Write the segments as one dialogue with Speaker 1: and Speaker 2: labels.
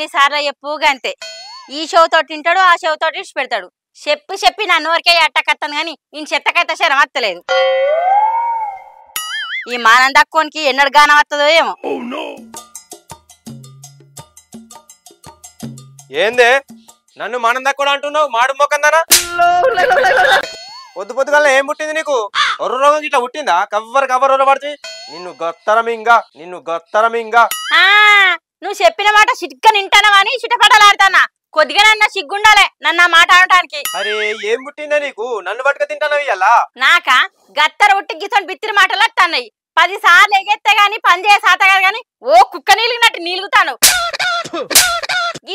Speaker 1: ఎన్నిసార్లు చెప్పుగా అంతే. ఈ షోతో తింటాడు, ఆ షోతో ఇచ్చి పెడతాడు. చెప్పి నన్ను వరకే అట్టకత్తాను కానీ ఈయన చెత్తకైతే శరం వత్తలేదు. ఈ మానం తక్కువనికి ఎన్నడు గానం వస్తుందో ఏమో.
Speaker 2: ఏందే నన్ను మనం తక్కువ అంటున్నావు? మాడు మొక్కందానా? పొద్దు పొద్దుగల ఏం పుట్టింది నీకు? ఒర్ర రోగం ఇట్లా పుట్టిందా? కవ్వరు పడుతుంది. నిన్ను గొత్తరమింగా
Speaker 1: నువ్వు చెప్పిన మాట చిట్క నింటానా అని చిటపటలాడతానా? కొద్దిగానన్నా సిగ్గుండాలే నన్ను ఆ మాట అనటానికి.
Speaker 2: అరే ఏం పుట్టిందే నీకు? నన్ను పట్టుక తింటానవి ఇలా
Speaker 1: నాకా గత్తర ఉట్టి గితోని బిత్తిరి మాటలు వస్తాయి. 10 సార్లు ఎగెత్తే గాని పని చేసాత కాదు గాని ఓ కుక్క నీలిగినట్టు నీలుగుతాను.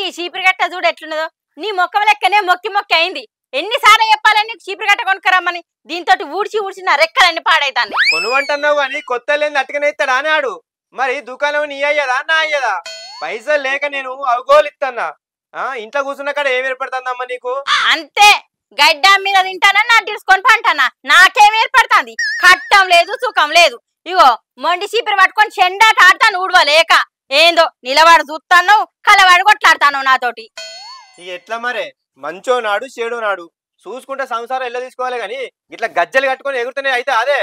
Speaker 1: ఈ చీపురు గట్ట చూడు ఎట్లున్నదో. నీ మొక్క లెక్కనే మొక్కి అయింది. ఎన్నిసార్లు చెప్పాలని నీకు చీపురు గట్ట కొనుక్కరమ్మని? దీంతో ఊడ్చి నా రెక్కలన్నీ పాడైతాను.
Speaker 2: కొనువంటున్నావు గాని కొత్త లేని అట్టుకనే ఇస్తాడా అని ఆడు. మరి దుకాణం నీ అయ్యదా నా అయ్యదా? పైసలు లేక నేను అవగోలు ఇస్తానా? ఇంట్లో కూర్చున్న కాడ ఏం ఏర్పడుతుందమ్మా నీకు?
Speaker 1: అంతే గడ్డ మీద తింటానని నా తీసుకొని పంటానా? నాకేం ఏర్పడుతుంది? కట్టం లేదు సుఖం లేదు. ఇగో మొండి చీపురు పట్టుకొని చెండాట ఆడతాను ఊడవలేక. ఏందో నిలబడి చూస్తాను కలవాడు కొట్లాడతాను నాతోటి.
Speaker 2: ఎట్లా మరే? మంచో నాడు చెడో నాడు చూసుకుంటే సంసారం ఎల్ల తీసుకోవాలి గాని ఇట్లా గజ్జలు కట్టుకొని ఎగురుతూనే అయితే అదే.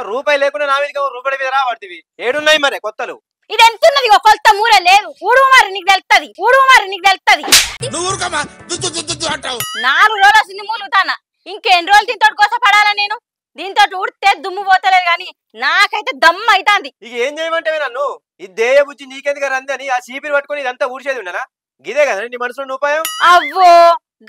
Speaker 2: రూపాయి లేకుండా నా మీద రూపాయి మీద రాబడుతుంది. ఏడున్నాయి మరే కొత్తలు?
Speaker 1: ఇది ఎంతున్నది? కొలత మూర లేదు. ఊడువు మరి నీకు తెలుస్తుంది. 4 రోజులు వస్తుంది మూలుగుతానా. ఇంకెన్ని రోజులు దీంతో కోసం పడాలా నేను? దీంతో ఊడితే దుమ్ము పోతలేదు గాని నాకైతే దమ్ము అవుతుంది.
Speaker 2: ఇక ఏం చేయమంటే నన్ను ఈ దేయ బుజ్జి నీకెందుకు రంది అని ఆ చీపిరి పట్టుకొని ఇదంతా ఊడిచేది ఉండనా? గిదే కదా నీ మనసులో ఉపాయం?
Speaker 1: అవ్వో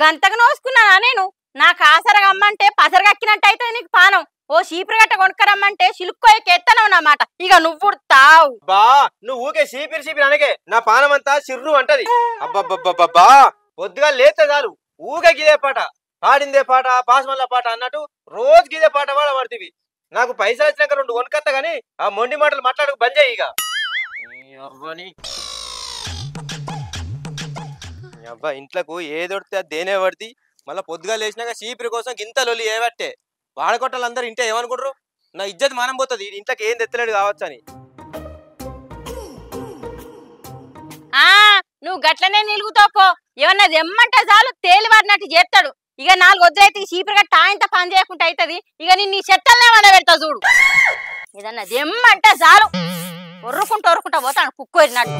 Speaker 1: గంతకు నోసుకున్నానా నేను? నాకు ఆసరగా అమ్మంటే పసరగక్కినట్టు అయితే నీకు పానం. ఓ చీపురు గట్ట కొనుక్కరమ్మంటే సిలుక్కోయకి ఎత్తనవు అన్నమాట. ఇక నువ్వు ఉడతావు.
Speaker 2: బా నువ్వు ఊకే చీపిరి అనగే నా పానం అంతా చిర్రు అంటది. అబ్బబ్బబ్బబ్బా పొద్దుగా లేతే చాలు ఊకే గిదే పాట, పాడిందే పాట, పాసమల్ల పాట అన్నట్టు రోజు గిదే పాట పడుతుంది. నాకు పైసలు వచ్చినాక 2 కొనుక్కత్తా గానీ ఆ మొండి మాటలు మాట్లాడకు బంద్ చేయి. ఇక అబ్బా ఇంట్లోకు ఏదొడితే దేనే పడితే మళ్ళీ పొద్దుగా లేచినాక చీపిరి కోసం గింత లొల్లి ఏవట్టే. వాడకొట్టాలు అందరు ఇంటే ఏమనుకుంటారు? నా ఇజ్జత్ మానం పోతుంది. ఇంట్లోకి ఏం తెత్తలేడు కావచ్చు అని.
Speaker 1: నువ్వు గట్లనే నిలుగుతాపో. ఏమన్నా తెమ్మంటే చాలు తేలి వాడినట్టు చేస్తాడు. ఇక 4 వద్దులైతే ఈ చీపురు గట్ట ఆయనతో పని చేయకుండా అవుతుంది. ఇక నీ చెత్తలనే వండ పెడతా చూడు. ఏదన్నా తెమ్మంటే చాలు ఒర్రుకుంటా పోతాను కుక్కోరినట్టు.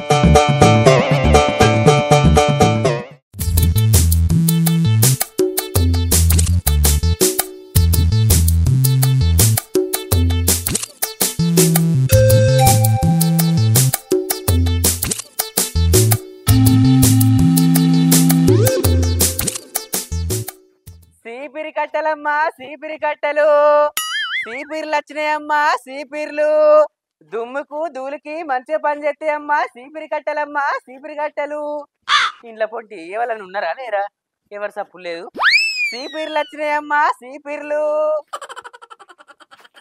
Speaker 3: సీపిరి కట్టలమ్మా సీపిరి కట్టలు, సీపిర్లు వచ్చినాయమ్మా సీపిర్లు. దుమ్ముకు ధూళికి మంచిగా పని చేస్తాయమ్మా సీపిరి కట్టలమ్మా సీపిరి కట్టలు. ఇంట్లో పొంటి ఎవరైనా ఉన్నారా లేరా? ఎవరు సప్పు లేదు. సీపిర్లు వచ్చినాయమ్మా సీపిర్లు,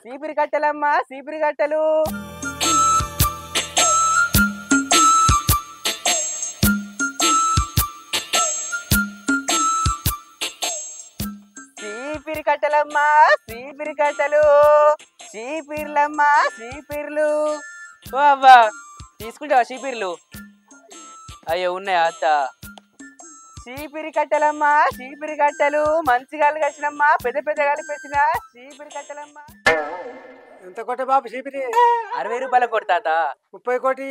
Speaker 3: సీపిరి కట్టలమ్మా సీపిరి కట్టలు. చీపిరి కట్టలమ్మా చీపిరి కట్టలు, చీపిర్లమ్మా చీపిర్లు. ఓ అవ్వా తీసుకుంటావా చీపిర్లు? అయ్యో ఉన్నాయా అత్త? చీపిరి కట్టలమ్మా చీపిరి కట్టలు, మంచిగా కలిగచ్చినమ్మా పెద్ద కలిపేసిన చీపిరి కట్టలమ్మా.
Speaker 4: ఎంత కొట్టే బాబు చీపిరి?
Speaker 3: 60 రూపాయల కొట్టు తాత.
Speaker 4: 30 కోటి.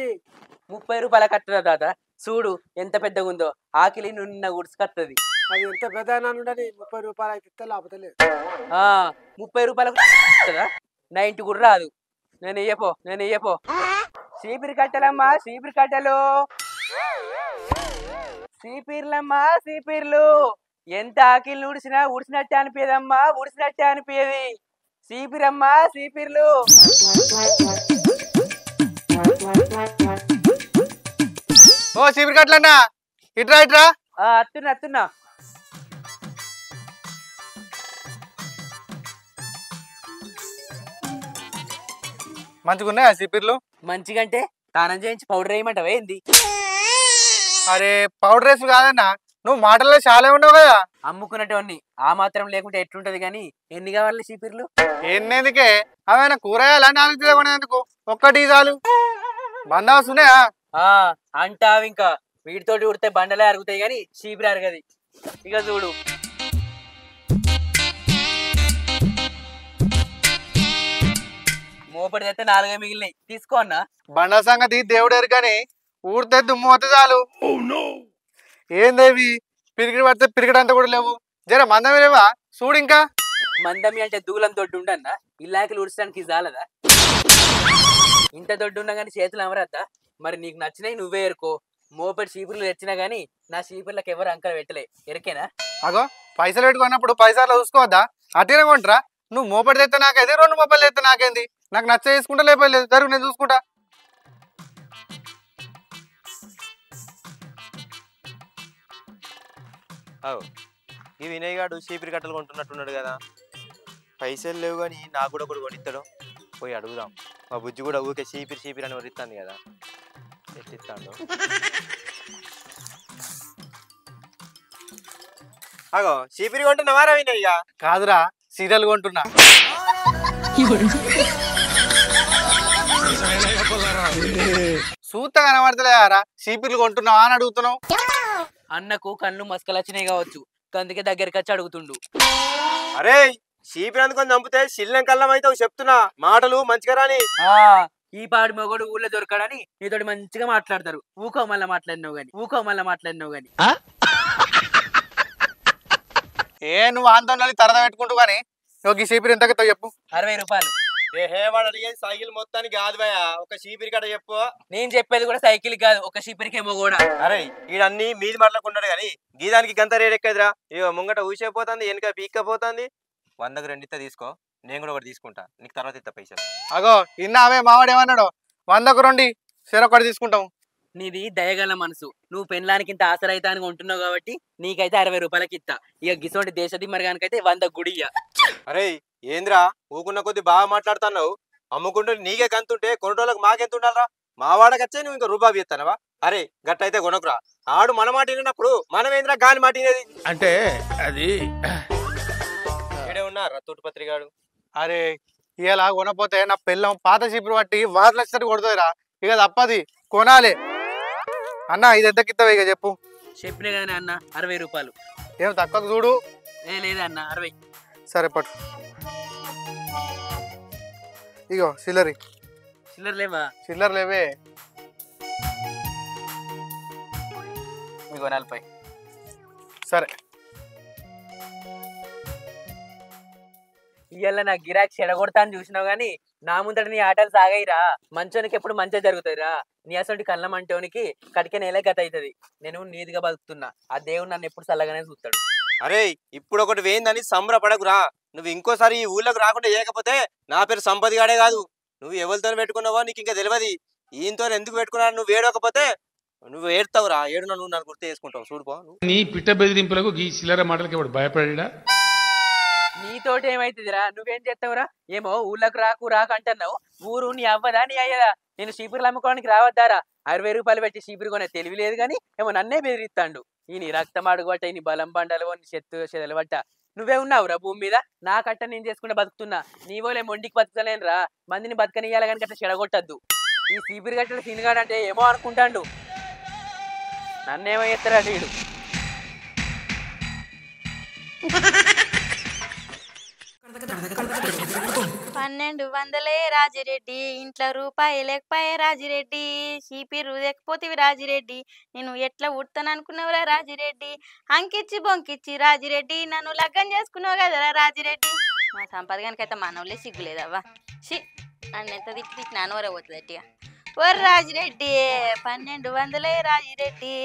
Speaker 3: 30 రూపాయల కట్టదా తాత? చూడు ఎంత పెద్దగా ఉందో. ఆకిలి నున్న గుడ్సుకత్తది.
Speaker 4: అది ఎంత పెద్ద ఉండని 30 రూపాయలు అయితే ఇస్తే లాభతలేదు.
Speaker 3: 30 రూపాయలకు కదా నా ఇంటి కూడా రాదు. నేను ఇయ్యపో. చీపిరి కట్టలమ్మా చీపిరి కట్టలు, చీపిర్లమ్మా చీపిర్లు. ఎంత ఆకిలి ఉడిసినట్టే అనిపించదమ్మా ఉడిసినట్టే అనిపించేది. చీపిరమ్మా చీపిర్లు.
Speaker 2: ఓ చీపిరి కట్టలన్నా ఇట్రా.
Speaker 3: అత్తున్నా.
Speaker 2: మంచిగున్నాయా చీపిర్లు?
Speaker 3: మంచిగంటే స్నానం చేయించి పౌడర్ వేయమంటావా ఏంది?
Speaker 2: అరే పౌడర్ వేసు కాదన్నా, నువ్వు మాటల్లో చాలా ఉండవు కదా.
Speaker 3: అమ్ముకున్నటువంటి ఆ మాత్రం లేకుంటే ఎట్లుంటది గాని ఎన్ని కావాలి చీపిర్లు?
Speaker 2: ఎన్నేందుకే అవైనా కూరగాయలు 4 కొనేందుకు ఒక్కటి చాలు. బందోబస్తు ఉన్నాయా?
Speaker 3: అంటావు ఇంకా వీటితోటి ఉడితే బండలే అరుగుతాయి కానీ చీపిరి అరగది. ఇక చూడు మోపడి అయితే 4 మిగిలినాయి, తీసుకో అన్న.
Speaker 5: బండ సంగతి దేవుడేరు కానీ ఊడితే దుమ్ము వస్తే చాలు. ఏందేవి పిరికిడి పడితే పిరికిడంతా కూడా లేవు, జర మందమే లేవా చూడు. ఇంకా
Speaker 3: మందమి అంటే దూలం దొడ్డు ఉండన్న, ఇల్లాకలు ఉడచడానికి చాలదా? ఇంత దొడ్డు ఉన్నా కానీ చేతులు అమరద్దా? మరి నీకు నచ్చినాయి నువ్వే ఎరుకో. మోపడి చీపుర్లు తెచ్చినా గానీ నా చీపుర్లకు ఎవరు అంకలు పెట్టలే, ఎరికేనా?
Speaker 5: అగో పైసలు పెట్టుకున్నప్పుడు పైసలు చూసుకోవద్దా? అట్టినే కొంటరా? నువ్వు మోపడి తెస్తే నాకైతే 2 మొబైల్ తెస్తే నాకేంది? నాకు నచ్చ చేసుకుంటా లేపలేదు, జరుగు నేను చూసుకుంటా.
Speaker 2: ఈ వినయ్ గాడు చీపిరి కట్టలు కొంటున్నట్టున్నాడు కదా, పైసలు లేవు కానీ నాకు కూడా ఒకటి కొనిస్తాడు. పోయి అడుగుదాం. మా బుజ్జి కూడా ఊరికే చీపిరి అని వరిస్తాను కదా, ఎట్టిస్తాడు. అగో చీపిరి కొంటున్నావారా వినయ్?
Speaker 5: కాదురా, సీరియల్ కొంటున్నా. సూత కనబడతలేరా? చీపిర్లు కొంటున్నావా అని అడుగుతున్నావు.
Speaker 3: అన్నకు కళ్ళు మస్కలు వచ్చినాయి కావచ్చు, అందుకే దగ్గరికి వచ్చి అడుగుతుండు.
Speaker 2: అరే చీపిరి అందుకొని చంపితే శిల్లం కళ్ళం అయితే చెప్తున్నా, మాటలు మంచిగా రాని.
Speaker 3: ఈ పాడు మొగడు ఊళ్ళో దొరకడని నీతోటి మంచిగా మాట్లాడతారు. ఊకో మళ్ళా మాట్లాడినావు గాని
Speaker 5: ఏ నువ్వు ఆందోళన తరద పెట్టుకుంటూ కానీ ఈ చీపిరి ఎంత చెప్పు.
Speaker 3: 60 రూపాయలు.
Speaker 2: వాడు అడిగేది సైకిల్ మొత్తానికి కాదు భయ, ఒక చీపిరి కట్ట చెప్పు.
Speaker 3: నేను చెప్పేది కూడా సైకిల్ కాదు, ఒక చీపిరికేమో కూడా.
Speaker 2: అరే ఈడన్ని మీది మాటలకున్నాడు కానీ గీదానికి గంత రేట్ ఎక్కదిరా. ఇగో ముంగట ఊసిపోతుంది, వెనక పీక్కపోతుంది. 100కు 2 ఇస్తా తీసుకో, నేను కూడా ఒకటి తీసుకుంటా, నీకు తర్వాత ఇస్తా పైసలు.
Speaker 5: అగో ఇన్నావే మావాడు ఏమన్నాడు, 100కు 2 ఒకటి తీసుకుంటాం.
Speaker 3: నీది దయగల మనసు, నువ్వు పెళ్ళానికి ఇంత ఆసరైతానికి ఉంటున్నావు కాబట్టి నీకైతే 60 రూపాయలకి ఇస్తా. ఇక గిసోటి దేశది మరిగానికైతే 100 గుడియ్యా.
Speaker 2: అరే ఏంద్రా ఊకున్న కొద్ది బాగా మాట్లాడుతున్నావు, అమ్ముకుంటూ నీకే కంతుంటే కొనటోళ్ళకి మాకెంత ఉండాలరా? మా వాడకచ్చే నువ్వు ఇంకా రూపాయి ఇస్తానవా? అరే గట్టయితే కొనకురా, ఆడు మన మాట విన్నప్పుడు మనం ఏంద్రా గాని మాట వినేది
Speaker 6: అంటే అది.
Speaker 2: ఉన్నారా తోటిపత్రికాడు?
Speaker 5: అరే ఇలా కొనపోతే నా పిల్లం పాత చీపురు పట్టి వాటి లక్షలు కొడుతుందిరా, ఇక తప్పది కొనాలి. అన్న ఇది ఎంతకిస్తావు ఇక చెప్పు.
Speaker 3: చెప్పినా కానీ అన్న 60 రూపాయలు.
Speaker 5: ఏం తక్కువ చూడు.
Speaker 3: లేదా అన్న 60.
Speaker 5: సరే పట్టు. ఇగో చిల్లరి.
Speaker 3: చిల్లర లేవా?
Speaker 5: చిల్లర లేవే.
Speaker 3: ఇగో 40.
Speaker 5: సరే
Speaker 3: ఇవాళ నా గిరాకీ చెడగొడతా అని చూసినావు కానీ నా ముందట నీ ఆటలు సాగాయిరా. మంచోనికి ఎప్పుడు మంచిగా జరుగుతాయిరా. నీ అసలు కళ్ళం అంటోనికి కటికే నేలే గత అవుతుంది. నేను నీతిగా బతుకుతున్నా, ఆ దేవుడు నన్ను ఎప్పుడు చల్లగానే చూస్తాడు.
Speaker 2: అరే ఇప్పుడు ఒకటి వేయిందని సంబరపడకురా. నువ్వు ఇంకోసారి ఈ ఊళ్ళోకి రాకుండా చేయకపోతే నా పేరు సంపది గాడే కాదు. నువ్వు ఎవరితో పెట్టుకున్నావో నీకు ఇంకా తెలియదు. ఈయనతో ఎందుకు పెట్టుకున్నావు నువ్వు ఏడకపోతే నువ్వు ఏడుతావురా. ఏడున నువ్వు నన్ను గుర్తు చేసుకుంటావు. చూడుపో
Speaker 6: నీ పిట్ట బెదిరింపులకు ఈ చిల్లర మాటలకి వాడు భయపడా?
Speaker 3: నీతోటి ఏమైతుందిరా? నువ్వేం చేస్తావురా? ఏమో ఊళ్ళకు రాకు అంటున్నావు. ఊరు నీ అవ్వదా నీ అయ్యదా? నేను చీపురులు అమ్ముకోవడానికి రావద్దారా? 60 రూపాయలు పెట్టి చీపురు కొనే తెలివి లేదు కానీ ఏమో నన్నే బెదిరిస్తాడు. ఈ నీ రక్తం అడుగుబట్ట, నీ బలం బండలు, నీ చెదలు బట్ట నువ్వే ఉన్నావురా భూమి మీద. నా కట్ట నేను చేసుకుంటే బతుకుతున్నా. నీ వాళ్ళే మొండికి బతుకుతలేను రా. మందిని బతకనియాలి కానీ అట్లా చెడగొట్టద్దు. ఈ చీపురు గట్టలు తినగాడంటే ఏమో అనుకుంటాడు. నన్నేమో ఎత్తరా వీడు.
Speaker 1: 1200 రాజిరెడ్డి, ఇంట్లో రూపాయి లేకపోయే రాజిరెడ్డి. చీపిరు లేకపోతేవి రాజిరెడ్డి, నేను ఎట్లా ఉడతాను అనుకున్నావురా రాజిరెడ్డి. అంకిచ్చి బొంకిచ్చి రాజిరెడ్డి, నన్ను లగ్గం చేసుకున్నావు కదరా రాజిరెడ్డి. మా సంపాదకానికైతే మనవులే సిగ్గులేదవ్వా. షి అన్నెంత తిట్టి నానోరే పోతుంది అట్టిగా. ఓ రాజిరెడ్డి 1200 రాజిరెడ్డి,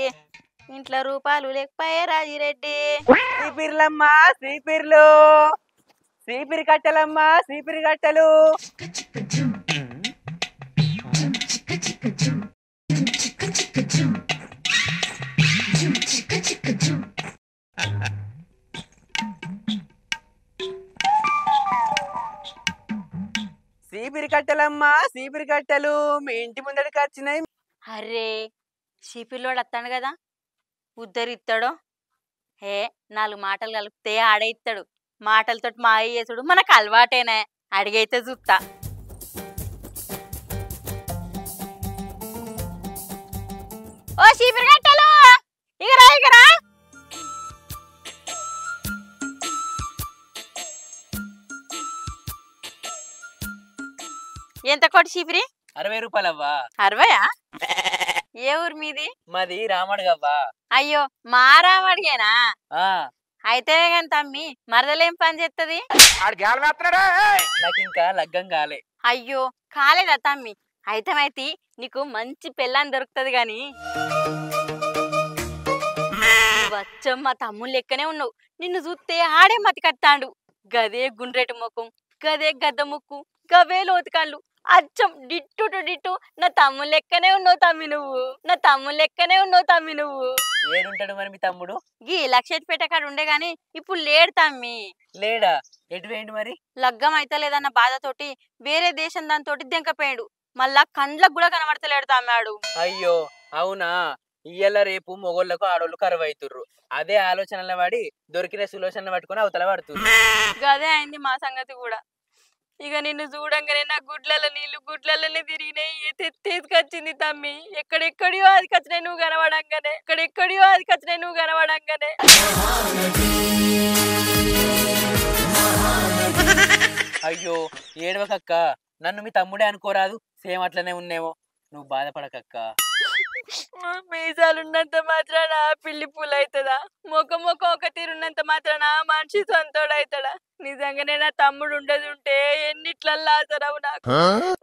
Speaker 1: ఇంట్లో రూపాయలు లేకపోయే రాజిరెడ్డి.
Speaker 3: చీపిర్లమ్మా చీపిర్లు, చీపిరి కట్టెలమ్మా చీపిరి కట్టెలు. చీపిరి కట్టెలమ్మా చీపిరి కట్టెలు, మీ ఇంటి ముందడికి వచ్చినాయి.
Speaker 1: అరే చీపిరిలోడు వస్తాడు కదా, ఉద్దరిస్తాడో. 4 మాటలు కలిపితే ఆడే ఇస్తాడు. మాటలతో మాయ చేసుడు మనకు అలవాటేనే. అడిగైతే చూస్తా. ఓ చీపిరి కట్టెలు, ఇగరా ఎంత కోటి చీపిరి
Speaker 3: 60 రూపాయలవ్వా
Speaker 1: 60ఆ ఏ ఊరు మీది
Speaker 3: మాది రామడుగవ్వా
Speaker 1: అయ్యో మా రామడిగేనా
Speaker 3: ఆ
Speaker 1: అయితే కానీ తమ్మి మరదలేం పని చేస్తుంది
Speaker 3: నాకు ఇంకా లగ్గం కాలే
Speaker 1: అయ్యో కాలేదా తమ్మి అయితే నీకు మంచి పెళ్ళాన్ని దొరుకుతుంది గాని వచ్చమ్మ తమ్ముళ్ళు లెక్కనే ఉన్నావు నిన్ను చూస్తే ఆడే మతి కట్టాడు గదే గుండ్రెటి ముఖం గదే గద్ద ముక్కు గవే లోతు కళ్ళు అచ్చం డిట్టు డిట్టు నా తమ్ముళ్ళు లెక్కనే ఉన్నావు తమ్మి నువ్వు
Speaker 3: ఏడుంటాడు మరి మీ తమ్ముడు
Speaker 1: గీ లక్షపేట కాడ ఉండే గాని ఇప్పుడు లేడు తమ్మి
Speaker 3: లేడా ఎటు వేయండి మరి
Speaker 1: లగ్గం అయితే లేదన్న బాధతోటి వేరే దేశం దానితోటి దెంకపోయాడు మళ్ళా కండ్లకు కూడా కనబడతలేడు తమ్మాడు
Speaker 3: అయ్యో అవునా ఇయ్యాల రేపు మొగోళ్ళకు ఆడోళ్ళు కరువైతుర్రు అదే ఆలోచనల వాడి దొరికిన సులోచన పట్టుకుని అవతల పడుతుంది
Speaker 1: గదే అయింది మా సంగతి కూడా ఇక నిన్ను చూడంగానే నా గుడ్లలోనే తిరిగినాయి ఎత్తేసుకొచ్చింది తమ్మి ఎక్కడెక్కడియో అది కచ్చినాయి నువ్వు కనబడంగానే
Speaker 3: అయ్యో ఏడవకక్క నన్ను మీ తమ్ముడే అనుకోరాదు సేమ్ అట్లనే ఉన్నేమో నువ్వు బాధపడకక్క
Speaker 1: మీసాలున్నంత మాత్రాన పిల్లి పూలు అవుతుందా మొక్క ఒక తీరున్నంత మాత్రాన మనిషి సొంతోడవుతాడా నిజంగానే నా తమ్ముడు ఉండదుంటే ఎన్నిట్లల్లా ఆసరావు నాకు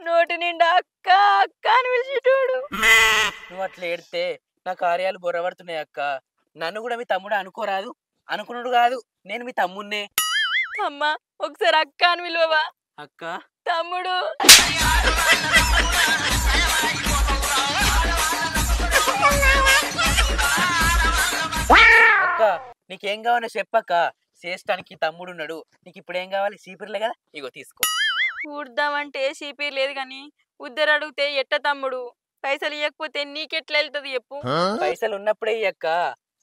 Speaker 1: నోటి నిండా అక్క అక్క అని పిలిచేటోడు
Speaker 3: నువ్వు అట్లా ఏడితే నా కార్యాలు బొర్రబడుతున్నాయి అక్క నన్ను కూడా మీ తమ్ముడు అనుకోరాదు అనుకున్నాడు కాదు నేను మీ తమ్మున్నే
Speaker 1: అమ్మా ఒకసారి అక్క అని పిలువవా
Speaker 3: అక్క
Speaker 1: తమ్ముడు
Speaker 3: అక్క నీకేం కావాలో చెప్పక్క చేస్తానికి తమ్ముడు ఉన్నాడు నీకు ఇప్పుడు ఏం కావాలి చీపిర్లే కదా ఇగో తీసుకో
Speaker 1: ఊడ్దామంటే చీపీ లేదు గాని ఉద్దరు అడిగితే ఎట్ట తమ్ముడు పైసలు ఇవ్వకపోతే నీకెట్లా వెళ్తుంది చెప్పు
Speaker 3: పైసలు ఉన్నప్పుడే అక్క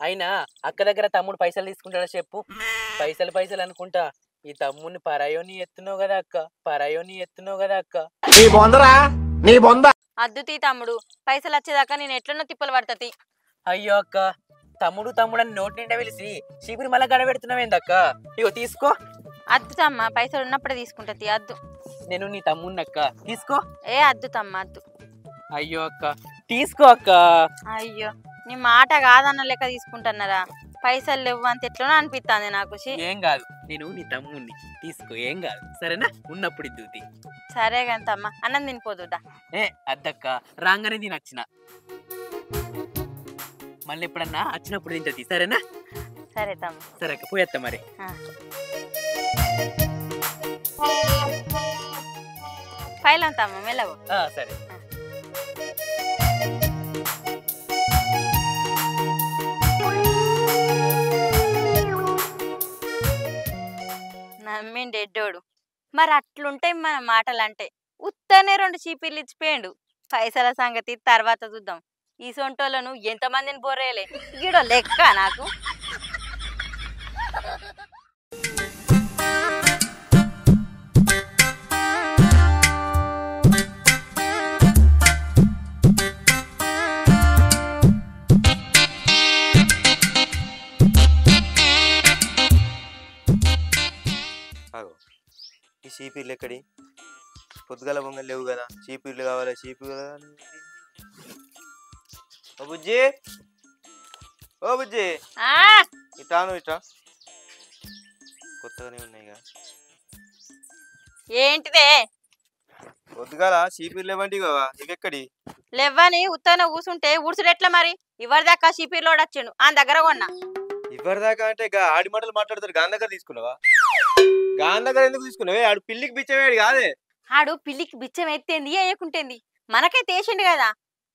Speaker 3: అయినా అక్క దగ్గర తమ్ముడు పైసలు తీసుకుంటాడా చెప్పు పైసలు అనుకుంటా ఈ తమ్ముడిని పరాయోని ఎత్తున్నావు కదా అక్క
Speaker 1: అద్దుతీ తమ్ముడు పైసలు వచ్చేదాకా నేను ఎట్లనో తిప్పలు పడతది
Speaker 3: అయ్యో అక్క తమ్ముడు అని నోటి నిండా పిలిచి చీపురి మళ్ళా గడబెడుతున్నావేందక్క ఇగో తీసుకో
Speaker 1: అద్దుతమ్మ పైసలు ఉన్నప్పుడే తీసుకుంటది అద్దు
Speaker 3: నేను నీ తమ్ముడిని అక్క తీసుకో
Speaker 1: ఏ అద్దుతమ్మ అద్దు
Speaker 3: అయ్యో అక్క తీసుకో అక్క
Speaker 1: అయ్యో నీ మాట కాదన్న లెక్క తీసుకుంటున్నారా పైసలు లేవు అంత ఎట్లనో అనిపిస్తుంది నాకు
Speaker 3: ఏం కాదు నేను నీ తమ్ముడిని తీసుకో ఏం కాదు సరేనా ఉన్నప్పుడు ఇద్దుతి
Speaker 1: సరే గంతమ్మ అన్నం తినిపోదుదా
Speaker 3: ఏ అద్దక్క రాగానే నేను వచ్చిన మళ్ళీ ఎప్పుడన్నా వచ్చినప్పుడు తింటది సరేనా
Speaker 1: సరే తమ్మ
Speaker 3: సరే అక్క పోయేత్తా మరి
Speaker 1: ఫైల్ అంతమ్మ మెల్లవు
Speaker 3: సరే
Speaker 1: నమ్మిండెడ్డోడు మరి అట్లుంటాయి మన మాటలంటే ఉత్తనే 2 చీపీలు ఇచ్చిపోయిండు పైసల సంగతి తర్వాత చూద్దాం ఈ సొంటోళ్ళను ఎంతమందిని బోరేయలే గిడో లెక్క నాకు
Speaker 2: ఈ చీపీర్లు ఎక్కడి పొద్దుగల పొంగల్ లేవు కదా చీపీర్లు కావాలి చీపీర్లు కావాలి ఓ బుజ్జి ఇటాను ఇటా కొత్తగానే ఉన్నాయి కదా
Speaker 1: ఏంటిదే
Speaker 2: పొద్దుగాల చీపీర్లు లేవంటి కదా ఇవెక్కడి
Speaker 1: లేవని ఉత్తన కూసుంటే ఊడ్చుడు ఎట్లా మరి ఇవరిదాకా చీపీర్లోడు వచ్చిండు ఆ దగ్గర కొన్నా
Speaker 2: ఇవరిదాకా అంటే ఆడి మాటలు మాట్లాడతారు గాన్ దగ్గర తీసుకున్నావా గాన్ దగ్గర ఎందుకు తీసుకున్నావే ఆడు పిల్లికి బిచ్చమేడు కాదే
Speaker 1: ఆడు పిల్లికి బిచ్చం ఎత్తేంది వేయకుంటేంది మనకైతే వేసిండు కదా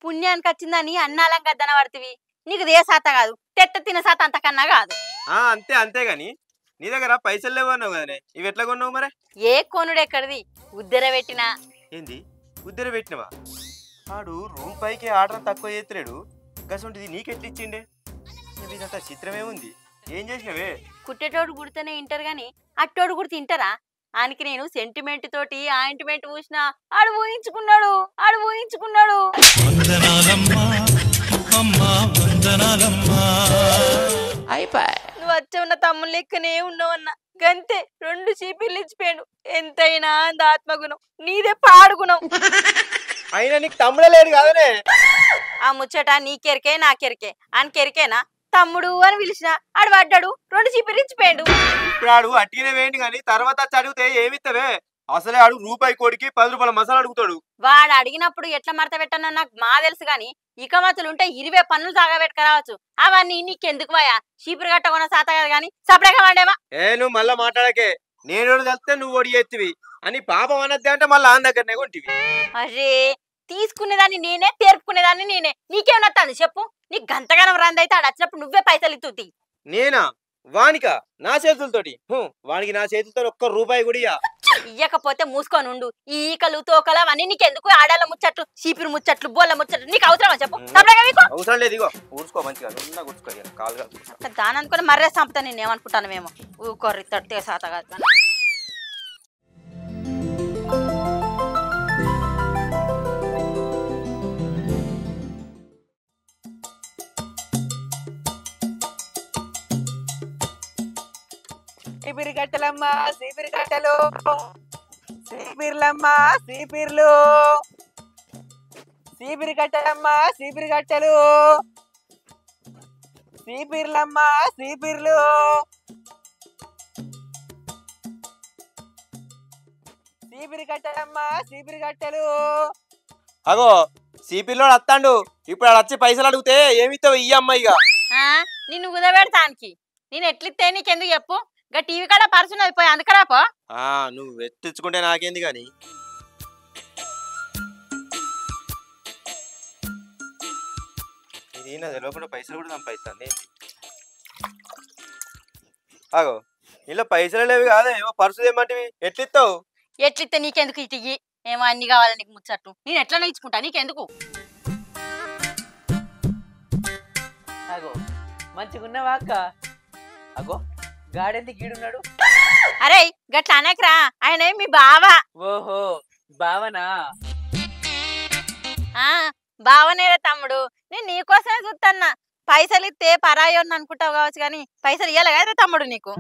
Speaker 1: పుణ్యానికి వచ్చిందని అన్నాలం గద్దన పడుతుంది నీకు దే సాత కాదు తెట్ట తిన సాత అంతకన్నా కాదు
Speaker 2: అంతే గాని నీ దగ్గర పైసలు లేవన్నావు కదనే ఇవి ఎట్లా కొన్నావు మరి
Speaker 1: ఏ కొనుడు ఎక్కడిది ఉద్దర పెట్టినా
Speaker 2: ఏంది ఉద్దర పెట్టినవా ఆడు రూపాయికి ఆర్డర్ తక్కువ చేస్తున్నాడు గసంటిది నీకెట్లా ఇచ్చిండే ఇదంతా చిత్రమే ఉంది ఏం చేసినవే
Speaker 1: కుట్టేటోడు కుడితేనే ఇంటారు గాని అట్టోడు కూడా తింటారా ఆయనకి నేను సెంటిమెంట్ తోటి ఆయింట్మెంట్ పూసిన ఆడు ఊహించుకున్నాడు నువ్వు వచ్చి ఉన్న తమ్ముళ్ళ లెక్కనే ఉన్నావన్న గంతే 2 చీపీలు ఇచ్చిపోయాడు ఎంతైనా అంద ఆత్మగుణం నీదే పాడుగుణం
Speaker 2: అయినా నీకు తమ్ముడే లేడు కదనే
Speaker 1: ఆ ముచ్చట నీకెరికే నాకెరికే అని కెరికేనా తమ్ముడు అని పిలిచిన ఆడు పడ్డాడు 2 చీపీలు ఇచ్చిపోయాడు
Speaker 2: ఇప్పుడు ఆడు అట్టినే వేయండి కానీ తర్వాత అడిగితే ఏమిత్తవే అసలే ఆడు రూపాయి కోడికి 10 రూపాయల మసాలా అడుగుతాడు
Speaker 1: వాడు అడిగినప్పుడు ఎట్లా మడత పెట్టానో నాకు మా తెలుసు గాని ఇకమతులు ఉంటే 20 పనులు సాగబెట్టుకురావచ్చు అవన్నీ నీకెందుకు పోయా చీపురు గట్ట కొన సాత కదా గాని సపరేగా వాడేవా
Speaker 2: నువ్వు మళ్ళా మాట్లాడకే నేను తెలిస్తే నువ్వు ఒడి ఎత్తివి అని పాపం అన్నది అంటే మళ్ళీ ఆన్ దగ్గరనే కొంటివి
Speaker 1: అరే తీసుకునేదాన్ని నేనే తెరుపుకునేదాన్ని నేనే నీకేమన్నది చెప్పు నీకు గంతగానం రందైతే ఆడు వచ్చినప్పుడు నువ్వే పైసలు ఇస్తుంది
Speaker 2: నేనా వానిక నా చేతులతోటి వానికి నా చేతులతో ఒక్క రూపాయి కూడా
Speaker 1: ఇయ్యకపోతే మూసుకొని ఉండు ఈ ఈకలు తోకలు అవన్నీ నీకెందుకు ఆడాల ముచ్చట్లు చీపిరి ముచ్చట్లు బోళ్ళ ముచ్చట్లు నీకు అవసరమా చెప్పు
Speaker 2: అవసరం లేదు ఇగో ఊడ్చుకో మంచిగా కూర్చుకో కాలుగా
Speaker 1: దాని అనుకుని మర్రే సంపత నేను ఏమనుకుంటాను మేము ఊకొర్రి తడితే సాత కాదు
Speaker 3: సీపిరి కట్టెలమ్మా సీపిరి కట్టెలు సీపిర్లమ్మా సీపిర్లు సీపిరి కట్టెలమ్మా సీపిరి కట్టెలు సీపిర్లమ్మా సీపిర్లు సీపిరి కట్టెలమ్మా సీపిరి కట్టెలు
Speaker 2: అగో సిపిలో వస్తాడు ఇప్పుడు ఆడు వచ్చి పైసలు అడిగితే ఏమిస్తావు ఈ అమ్మాయిగా
Speaker 1: నిన్ను కుదబెడతానికి నేను ఎట్లిస్తే నీకెందుకు చెప్పు గా టీవీ కాడ పర్సున్నది పోయి అందుకరాపో
Speaker 2: నువ్వు వెట్టించుకుంటే నాకేంది గాని ఇది నా తెలియకుండా పైసలు కూడా సంపాదిస్తుంది అగో ఇలా పైసలు లేవు కాదా ఏమో పర్సు ఏమంటివి ఎట్లిస్తావు
Speaker 1: ఎట్లిస్తే నీకెందుకు ఇటు ఏమో అన్ని కావాలి నీకు ముచ్చట్టు నేను ఎట్లా ఇచ్చుకుంటా నీకెందుకు
Speaker 3: అగో మంచిగున్నావా అక్క అగో గాడెంది గీడున్నాడు
Speaker 1: అరే గట్ల అనకరా ఆయన మీ బావా
Speaker 3: ఓహో బావనా
Speaker 1: బావనేరా తమ్ముడు నేను నీకోసమే చూస్తాన్నా పైసలు ఇస్తే పరాయోని అనుకుంటావు కావచ్చు కానీ పైసలు ఇయ్యాలి కదా తమ్ముడు నీకు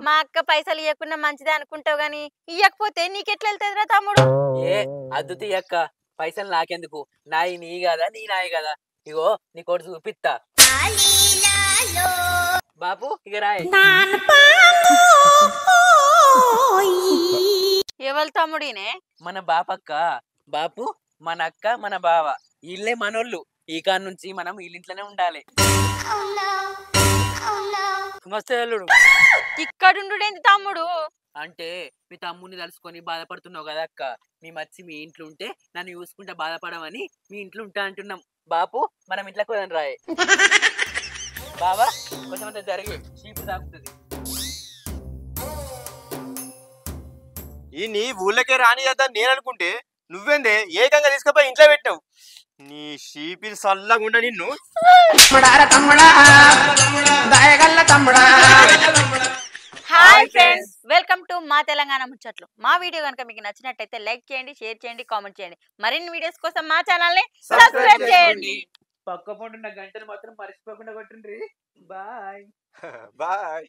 Speaker 1: మా అక్క పైసలు ఇవ్వకుండా మంచిదే అనుకుంటావు గాని ఇయ్యకపోతే నీకెట్లా వెళ్తుందిరా తమ్ముడు
Speaker 3: ఏ అద్దుతి అక్క పైసలు నాకెందుకు నాయి నీ కదా నీ నాయి కదా ఇగో నీ కొడుకు చూపిస్తా బాపు ఇక రాయ్
Speaker 1: ఎవరు తమ్ముడినే
Speaker 3: మన బాపక్క బాపు మన అక్క మన బావ వీళ్ళే మనోళ్ళు ఈ కాడ నుంచి మనం వీళ్ళింట్లోనే ఉండాలి మస్తే అల్లుడు
Speaker 1: ఇక్కడుండుడేంది తమ్ముడు
Speaker 3: అంటే మీ తమ్ముడిని తలుసుకొని బాధపడుతున్నావు కదా అక్క మేము వచ్చి మీ ఇంట్లో ఉంటే నన్ను చూసుకుంటే బాధపడమని మీ ఇంట్లో ఉంటా అంటున్నాం బాపు మనం ఇంట్లోకి పోదాం రాయ్ బావా కొంచెం జరిగి చీపు తాకుతుంది
Speaker 2: ఈ నీ ఊళ్ళకే రాని కదా నేను అనుకుంటే నువ్వేందే ఏకంగా తీసుకుపోయి ఇంట్లో పెట్టినావు నీ షీపిల్ సల్లగుండా నిన్ను
Speaker 1: హాయ్ ఫ్రెండ్స్ వెల్కమ్ టు మా తెలంగాణ ముచ్చట్లు మా వీడియో కనుక మీకు నచ్చినట్టయితే లైక్ చేయండి షేర్ చేయండి కామెంట్ చేయండి మరిన్ని వీడియోస్ కోసం మా ఛానల్ ని సబ్స్క్రైబ్ చేయండి
Speaker 3: పక్క పొంటున్న గంటలు మాత్రం మర్చిపోకుండా కొట్టుండ్రి బాయ్
Speaker 2: బాయ్